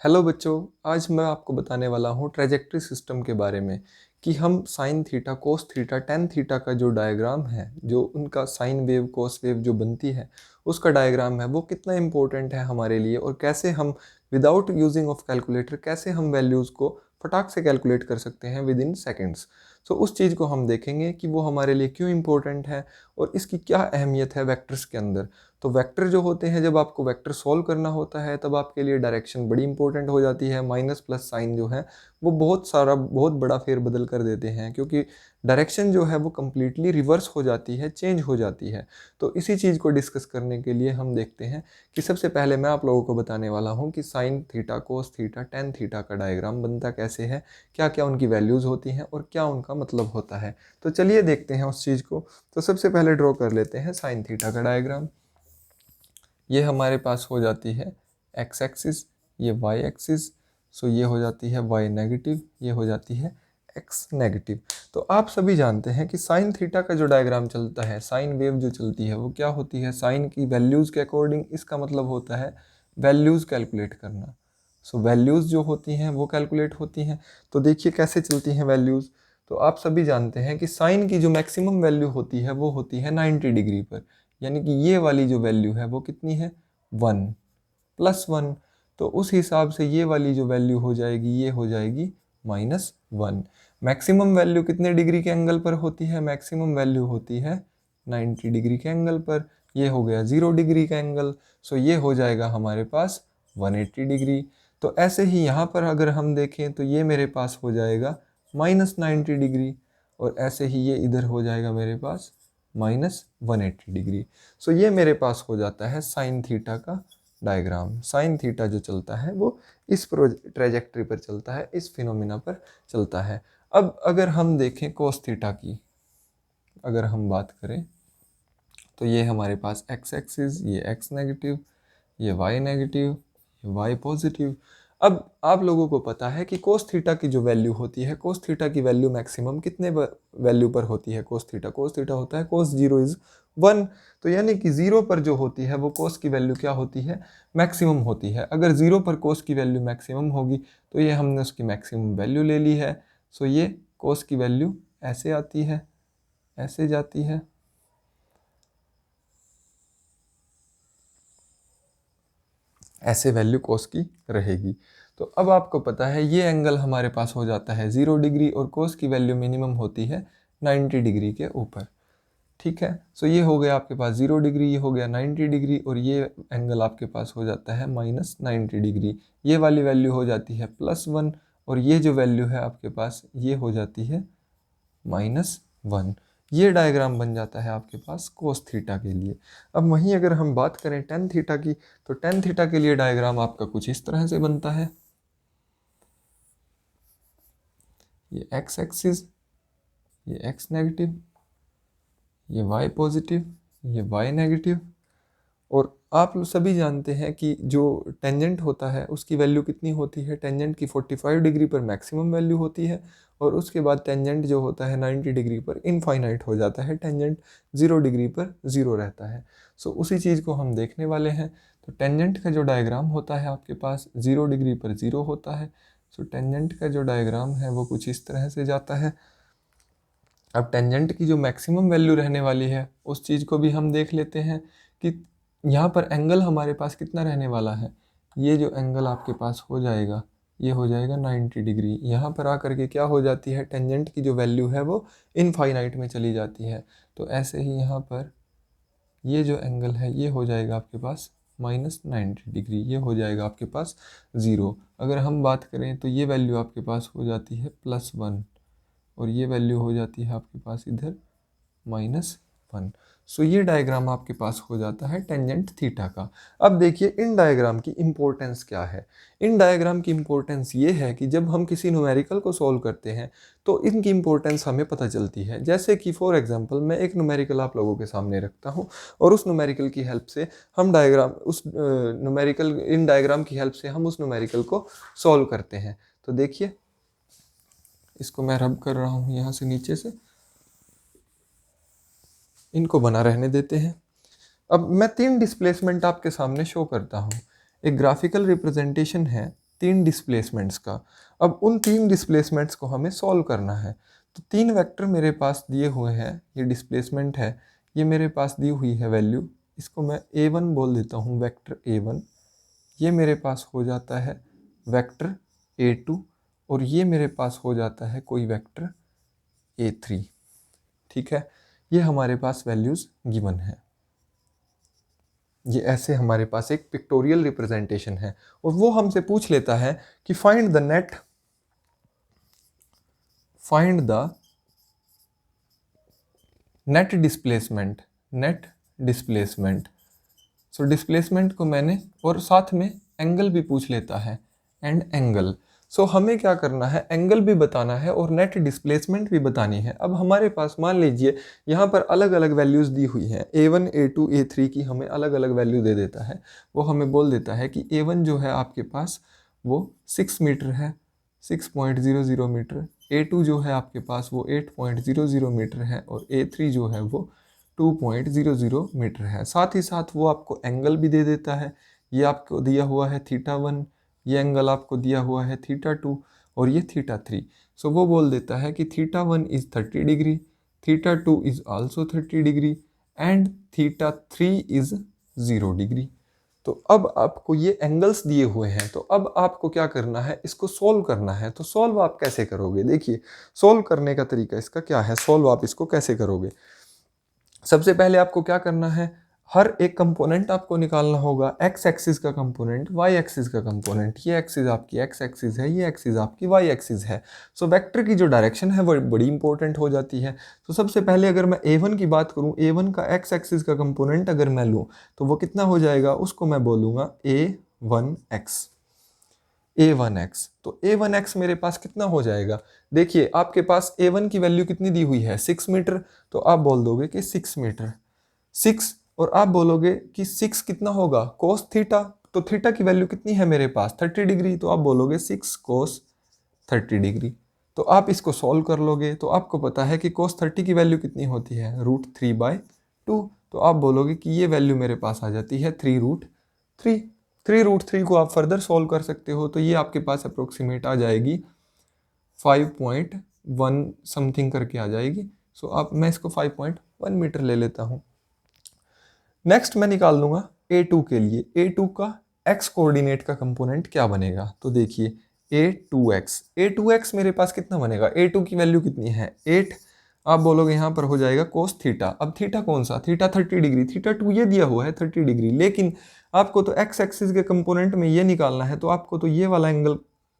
Hello बच्चों, आज मैं आपको बताने वाला हूँ ट्रेजेक्ट्री सिस्टम के बारे में कि हम sine theta, cos theta, tan theta का जो डायग्राम है, जो उनका साइन वेव कोस वेव जो बनती है उसका डायग्राम है, वो कितना इम्पोर्टेंट है हमारे लिए और कैसे हम विदाउट यूजिंग ऑफ कैलकुलेटर कैसे हम वैल्यूज़ को फटाक से कैलकुलेट कर सकते हैं विद इन सेकेंड्स। सो उस चीज़ को हम देखेंगे कि वो हमारे लिए क्यों इम्पोर्टेंट है और इसकी क्या अहमियत है वेक्टर्स के अंदर। तो वेक्टर जो होते हैं, जब आपको वेक्टर सॉल्व करना होता है तब आपके लिए डायरेक्शन बड़ी इंपॉर्टेंट हो जाती है। माइनस प्लस साइन जो है वो बहुत बड़ा फेरबदल कर देते हैं, क्योंकि डायरेक्शन जो है वो कम्प्लीटली रिवर्स हो जाती है, चेंज हो जाती है। तो इसी चीज़ को डिस्कस करने के लिए हम देखते हैं कि सबसे पहले मैं आप लोगों को बताने वाला हूँ कि sine theta, cos theta, tan theta का डायग्राम बनता कैसे है, क्या क्या उनकी वैल्यूज़ होती हैं और क्या उनका मतलब होता है। तो चलिए देखते हैं उस चीज़ को। तो सबसे पहले ड्रॉ कर लेते हैं साइन थीटा का डायग्राम। ये हमारे पास हो जाती है एक्स एक्सिस, ये वाई एक्सिस। सो ये हो जाती है वाई नेगेटिव, ये हो जाती है एक्स नेगेटिव। तो आप सभी जानते हैं कि साइन थीटा का जो डायग्राम चलता है, साइन वेव जो चलती है वो क्या होती है, साइन की वैल्यूज़ के अकॉर्डिंग। इसका मतलब होता है वैल्यूज़ कैलकुलेट करना। सो वैल्यूज़ जो होती हैं वो कैलकुलेट होती हैं। तो देखिए कैसे चलती हैं वैल्यूज़। तो आप सभी जानते हैं कि साइन की जो मैक्सिमम वैल्यू होती है वो होती है 90 डिग्री पर, यानी कि ये वाली जो वैल्यू है वो कितनी है, 1 प्लस 1। तो उस हिसाब से ये वाली जो वैल्यू हो जाएगी ये हो जाएगी -1। मैक्सिमम वैल्यू कितने डिग्री के एंगल पर होती है, मैक्सिमम वैल्यू होती है 90 डिग्री के एंगल पर। ये हो गया 0 डिग्री का एंगल। सो ये हो जाएगा हमारे पास 180 डिग्री। तो ऐसे ही यहाँ पर अगर हम देखें तो ये मेरे पास हो जाएगा -90 डिग्री, और ऐसे ही ये इधर हो जाएगा मेरे पास -180 डिग्री। सो ये मेरे पास हो जाता है साइन थीटा का डायग्राम। साइन थीटा जो चलता है वो इस ट्रेजेक्ट्री पर चलता है, इस फिनोमिना पर चलता है। अब अगर हम देखें कोस थीटा की, अगर हम बात करें तो ये हमारे पास एक्स एक्सिस, ये एक्स नेगेटिव, ये वाई नेगेटिव, ये वाई पॉजिटिव। अब आप लोगों को पता है कि कोस थीटा की जो वैल्यू होती है, कोस थीटा की वैल्यू मैक्सिमम कितने वैल्यू पर होती है। कोस थीटा होता है कोस 0 इज 1। तो यानी कि 0 पर जो होती है वो कोस की वैल्यू क्या होती है, मैक्सिमम होती है। अगर 0 पर कोस की वैल्यू मैक्सिमम होगी तो ये हमने उसकी मैक्सिमम वैल्यू ले ली है। सो ये कोस की वैल्यू ऐसे आती है, ऐसे जाती है, ऐसे वैल्यू कोस की रहेगी। तो अब आपको पता है ये एंगल हमारे पास हो जाता है 0 डिग्री और कोस की वैल्यू मिनिमम होती है 90 डिग्री के ऊपर। ठीक है। सो ये हो गया आपके पास 0 डिग्री, ये हो गया 90 डिग्री, और ये एंगल आपके पास हो जाता है -90 डिग्री। ये वाली वैल्यू हो जाती है +1, और ये जो वैल्यू है आपके पास ये हो जाती है -1। ये डायग्राम बन जाता है आपके पास कोस थीटा के लिए। अब वहीं अगर हम बात करें टेन थीटा की, तो टेन थीटा के लिए डायग्राम आपका कुछ इस तरह से बनता है। ये एक्स एक्सिस, ये एक्स नेगेटिव, ये वाई पॉजिटिव, ये वाई नेगेटिव। और आप लोग सभी जानते हैं कि जो टेंजेंट होता है उसकी वैल्यू कितनी होती है, टेंजेंट की 45 डिग्री पर मैक्सिमम वैल्यू होती है, और उसके बाद टेंजेंट जो होता है 90 डिग्री पर इनफाइनाइट हो जाता है, टेंजेंट 0 डिग्री पर 0 रहता है। सो उसी चीज़ को हम देखने वाले हैं। तो टेंजेंट का जो डायग्राम होता है आपके पास 0 डिग्री पर 0 होता है। सो टेंजेंट का जो डायग्राम है वो कुछ इस तरह से जाता है। अब टेंजेंट की जो मैक्सिमम वैल्यू रहने वाली है उस चीज़ को भी हम देख लेते हैं कि यहाँ पर एंगल हमारे पास कितना रहने वाला है। ये जो एंगल आपके पास हो जाएगा ये हो जाएगा 90 डिग्री। यहाँ पर आकर के क्या हो जाती है, टेंजेंट की जो वैल्यू है वो इनफाइनाइट में चली जाती है। तो ऐसे ही यहाँ पर ये जो एंगल है ये हो जाएगा आपके पास -90 डिग्री, ये हो जाएगा आपके पास 0। अगर हम बात करें तो ये वैल्यू आपके पास हो जाती है +1, और ये वैल्यू हो जाती है आपके पास इधर -1। सो ये डायग्राम आपके पास हो जाता है टेंजेंट थीटा का। अब देखिए इन डायग्राम की इम्पोर्टेंस क्या है। इन डायग्राम की इम्पोर्टेंस ये है कि जब हम किसी न्यूमेरिकल को सॉल्व करते हैं तो इनकी इम्पोर्टेंस हमें पता चलती है। जैसे कि फॉर एग्जांपल मैं एक न्यूमेरिकल आप लोगों के सामने रखता हूँ, और उस न्यूमेरिकल की हेल्प से हम इन डायग्राम की हेल्प से हम उस न्यूमेरिकल को सॉल्व करते हैं। तो देखिए इसको मैं रब कर रहा हूँ यहाँ से नीचे से, इनको बना रहने देते हैं। अब मैं 3 डिस्प्लेसमेंट आपके सामने शो करता हूँ। एक ग्राफिकल रिप्रेजेंटेशन है 3 डिस्प्लेसमेंट्स का। अब उन 3 डिस्प्लेसमेंट्स को हमें सॉल्व करना है। तो 3 वेक्टर मेरे पास दिए हुए हैं, ये डिस्प्लेसमेंट है, ये मेरे पास दी हुई है वैल्यू, इसको मैं A1 बोल देता हूँ, वेक्टर A1। ये मेरे पास हो जाता है वेक्टर A2 और ये मेरे पास हो जाता है कोई वेक्टर A3। ठीक है, ये हमारे पास वैल्यूज़ गिवन है। ये ऐसे हमारे पास एक पिक्टोरियल रिप्रेजेंटेशन है और वो हमसे पूछ लेता है कि find the net displacement. So displacement को मैंने, और साथ में एंगल भी पूछ लेता है, एंड एंगल। सो हमें क्या करना है, एंगल भी बताना है और नेट डिस्प्लेसमेंट भी बतानी है। अब हमारे पास मान लीजिए यहाँ पर अलग अलग वैल्यूज़ दी हुई हैं, A1 A2 A3 की हमें अलग अलग वैल्यू दे देता है। वो हमें बोल देता है कि A1 जो है आपके पास वो 6 मीटर है, 6.00 मीटर। A2 जो है आपके पास वो 8.00 मीटर है और A3 जो है वो 2.00 मीटर है। साथ ही साथ वो आपको एंगल भी दे देता है। ये आपको दिया हुआ है θ1, ये एंगल आपको दिया हुआ है θ2 और ये θ3। सो वो बोल देता है कि θ1 is 30 degree, θ2 is also 30 degree and θ3 is 0 degree. तो अब आपको ये एंगल्स दिए हुए हैं, तो अब आपको क्या करना है, इसको सोल्व करना है। तो सोल्व आप कैसे करोगे, देखिए सोल्व करने का तरीका इसका क्या है, सोल्व आप इसको कैसे करोगे। सबसे पहले आपको क्या करना है, हर एक कंपोनेंट आपको निकालना होगा, एक्स एक्सिस का कंपोनेंट, वाई एक्सिस का कंपोनेंट। ये एक्सिस आपकी एक्स एक्सिस है, ये एक्सिस आपकी वाई एक्सिस है। सो वेक्टर की जो डायरेक्शन है वो बड़ी इंपॉर्टेंट हो जाती है। तो सबसे पहले अगर मैं A1 की बात करूं, A1 का एक्स एक्सिस का कंपोनेंट अगर मैं लूं तो वो कितना हो जाएगा, उसको मैं बोलूँगा A1x। तो A1x मेरे पास कितना हो जाएगा, देखिए आपके पास A1 की वैल्यू कितनी दी हुई है, 6 मीटर। तो आप बोल दोगे कि 6 मीटर, 6, और आप बोलोगे कि 6 कितना होगा, कोस थीटा। तो थीटा की वैल्यू कितनी है मेरे पास, 30 डिग्री। तो आप बोलोगे 6 कोस 30 डिग्री। तो आप इसको सॉल्व कर लोगे तो आपको पता है कि कोस 30 की वैल्यू कितनी होती है, √3/2। तो आप बोलोगे कि ये वैल्यू मेरे पास आ जाती है 3√3। 3√3 को आप फर्दर सॉल्व कर सकते हो, तो ये आपके पास अप्रोक्सीमेट आ जाएगी 5.1 समथिंग करके आ जाएगी। सो आप, मैं इसको 5.1 मीटर ले लेता हूँ। नेक्स्ट मैं निकाल लूँगा A2 के लिए। A2 का x कोऑर्डिनेट का कंपोनेंट क्या बनेगा, तो देखिए A2x मेरे पास कितना बनेगा, A2 की वैल्यू कितनी है 8। आप बोलोगे यहाँ पर हो जाएगा कोस थीटा। अब थीटा कौन सा, थीटा 30 डिग्री, θ2 ये दिया हुआ है 30 डिग्री, लेकिन आपको तो एक्स एक्सिस के कंपोनेंट में ये निकालना है, तो आपको तो ये वाला एंगल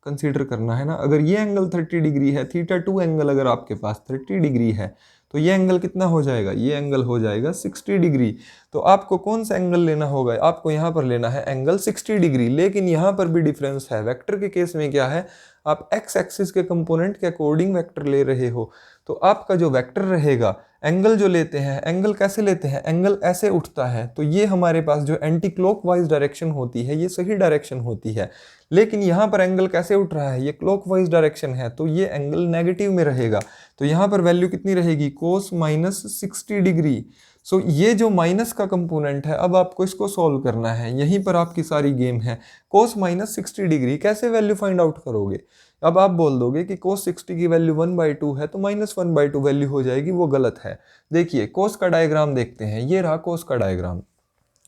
कंसीडर करना है ना। अगर ये एंगल 30 डिग्री है, θ2 एंगल अगर आपके पास 30 डिग्री है, तो ये एंगल कितना हो जाएगा, ये एंगल हो जाएगा 60 डिग्री। तो आपको कौन सा एंगल लेना होगा, आपको यहाँ पर लेना है एंगल 60 डिग्री। लेकिन यहाँ पर भी डिफरेंस है, वेक्टर के केस में क्या है, आप एक्स एक्सिस के कंपोनेंट के अकॉर्डिंग वेक्टर ले रहे हो, तो आपका जो वेक्टर रहेगा, एंगल जो लेते हैं, एंगल कैसे लेते हैं, एंगल ऐसे उठता है। तो ये हमारे पास जो एंटी क्लॉकवाइज डायरेक्शन होती है, ये सही डायरेक्शन होती है। लेकिन यहाँ पर एंगल कैसे उठ रहा है, ये क्लॉकवाइज डायरेक्शन है, तो ये एंगल नेगेटिव में रहेगा। तो यहाँ पर वैल्यू कितनी रहेगी, कोस -60 डिग्री। सो ये जो माइनस का कंपोनेंट है, अब आपको इसको सॉल्व करना है, यहीं पर आपकी सारी गेम है। कोस -60 डिग्री कैसे वैल्यू फाइंड आउट करोगे, अब आप बोल दोगे कि कोस 60 की वैल्यू 1/2 है, तो -1/2 वैल्यू हो जाएगी, वो गलत है। देखिए कोस का डायग्राम देखते हैं, ये रहा कोस का डायग्राम।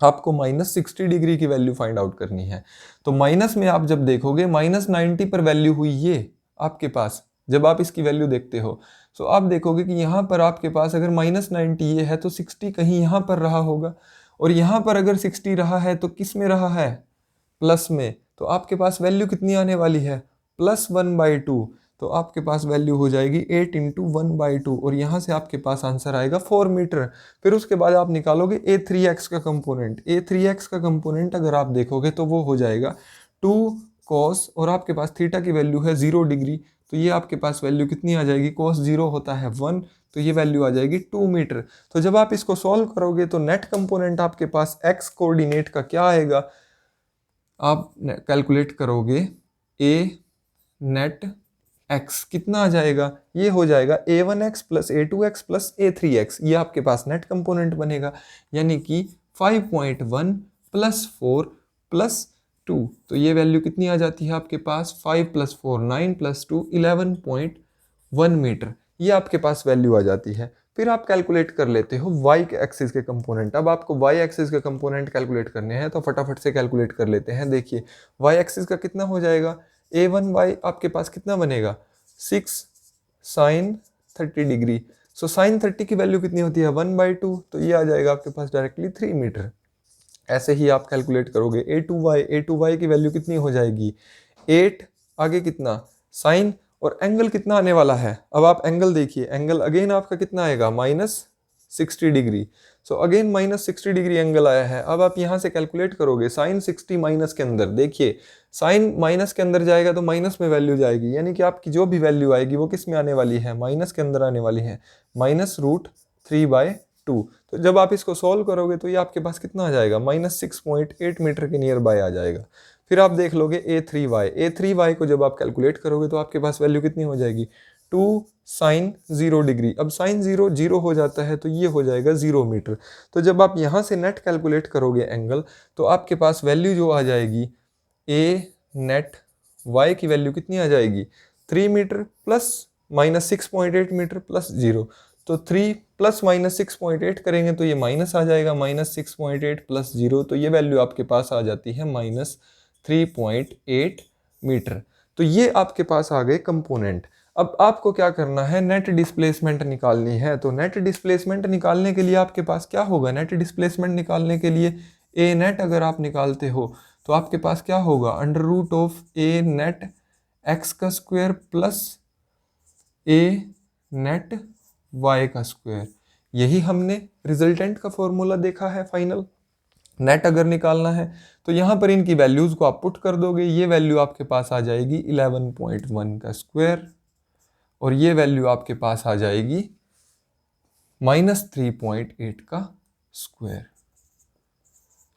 आपको -60 डिग्री की वैल्यू फाइंड आउट करनी है, तो माइनस में आप जब देखोगे -90 पर वैल्यू हुई ये आपके पास, जब आप इसकी वैल्यू देखते हो, तो आप देखोगे कि यहाँ पर आपके पास अगर -90 ये है, तो 60 कहीं यहाँ पर रहा होगा, और यहाँ पर अगर 60 रहा है तो किस में रहा है, प्लस में। तो आपके पास वैल्यू कितनी आने वाली है, +1/2। तो आपके पास वैल्यू हो जाएगी 8 × 1/2, और यहाँ से आपके पास आंसर आएगा 4 मीटर। फिर उसके बाद आप निकालोगे A3x का कंपोनेंट। A3x का कंपोनेंट अगर आप देखोगे तो वो हो जाएगा 2 cos, और आपके पास थीटा की वैल्यू है 0 डिग्री, तो ये आपके पास वैल्यू कितनी आ जाएगी, cos 0 होता है 1, तो ये वैल्यू आ जाएगी 2 मीटर। तो जब आप इसको सॉल्व करोगे तो नेट कंपोनेंट आपके पास x कोऑर्डिनेट का क्या आएगा, आप कैलकुलेट करोगे A नेट x कितना आ जाएगा, ये हो जाएगा A1x + A2x + A3x, ये आपके पास नेट कंपोनेंट बनेगा। यानी कि 5.1 + 4 + 2, तो ये वैल्यू कितनी आ जाती है आपके पास 5 + 4 9 + 2 11.1 मीटर, ये आपके पास वैल्यू आ जाती है। फिर आप कैलकुलेट कर लेते हो वाई के एक्सिस के कंपोनेंट। अब आपको वाई एक्सिस के कंपोनेंट कैलकुलेट करने हैं तो फटाफट से कैलकुलेट कर लेते हैं। देखिए वाई एक्सिस का कितना हो जाएगा, a1y आपके पास कितना बनेगा 6 sin 30 डिग्री। सो sin 30 की वैल्यू कितनी होती है 1/2, तो ये आ जाएगा आपके पास डायरेक्टली 3 मीटर। ऐसे ही आप कैलकुलेट करोगे a2y की वैल्यू कितनी हो जाएगी 8, आगे कितना साइन, और एंगल कितना आने वाला है। अब आप एंगल देखिए, एंगल अगेन आपका कितना आएगा -60 degree. So again -60 degree angle आया है। अब आप यहाँ से कैलकुलेट करोगे साइन 60 माइनस के अंदर, देखिए साइन माइनस के अंदर जाएगा तो माइनस में वैल्यू जाएगी, यानी कि आपकी जो भी वैल्यू आएगी वो किस में आने वाली है, माइनस के अंदर आने वाली है, -√3/2। तो जब आप इसको सॉल्व करोगे तो ये आपके पास कितना आ जाएगा -6.8 मीटर के नियर बाय आ जाएगा। फिर आप देख लोगे a3y को जब आप कैलकुलेट करोगे तो आपके पास वैल्यू कितनी हो जाएगी 2 sin 0 डिग्री। अब sin 0 हो जाता है तो ये हो जाएगा 0 मीटर। तो जब आप यहाँ से नेट कैलकुलेट करोगे एंगल, तो आपके पास वैल्यू जो आ जाएगी a नेट y की वैल्यू कितनी आ जाएगी 3 मीटर प्लस -6.8 मीटर प्लस 0। तो 3 प्लस -6.8 करेंगे तो ये माइनस आ जाएगा, -6.8 प्लस 0, तो ये वैल्यू आपके पास आ जाती है -3.8 मीटर। तो ये आपके पास आ गए कंपोनेंट। अब आपको क्या करना है, नेट डिस्प्लेसमेंट निकालनी है। तो नेट डिस्प्लेसमेंट निकालने के लिए आपके पास क्या होगा, नेट डिस्प्लेसमेंट निकालने के लिए ए नेट अगर आप निकालते हो तो आपके पास क्या होगा √a net x² plus a net y²। यही हमने रिजल्टेंट का फॉर्मूला देखा है फाइनल। नेट अगर निकालना है तो यहाँ पर इनकी वैल्यूज़ को आप पुट कर दोगे, ये वैल्यू आपके पास आ जाएगी 11.1 का स्क्वायर, और ये वैल्यू आपके पास आ जाएगी -3.8 का स्क्वायर।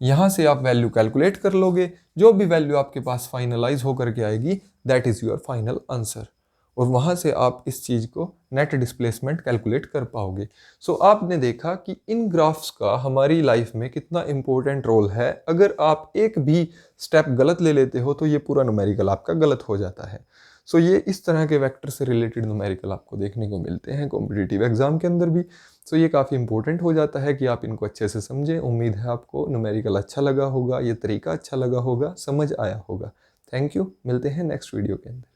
यहाँ से आप वैल्यू कैलकुलेट कर लोगे, जो भी वैल्यू आपके पास फाइनलाइज होकर के आएगी that is your final answer, और वहाँ से आप इस चीज़ को नेट डिस्प्लेसमेंट कैलकुलेट कर पाओगे। सो आपने देखा कि इन ग्राफ्स का हमारी लाइफ में कितना इंपॉर्टेंट रोल है। अगर आप एक भी स्टेप गलत ले लेते हो तो ये पूरा न्यूमेरिकल आपका गलत हो जाता है। सो ये इस तरह के वेक्टर से रिलेटेड न्यूमेरिकल आपको देखने को मिलते हैं कॉम्पिटिटिव एग्जाम के अंदर भी। सो ये काफ़ी इंपॉर्टेंट हो जाता है कि आप इनको अच्छे से समझें। उम्मीद है आपको न्यूमेरिकल अच्छा लगा होगा, ये तरीका अच्छा लगा होगा, समझ आया होगा। थैंक यू, मिलते हैं नेक्स्ट वीडियो के अंदर।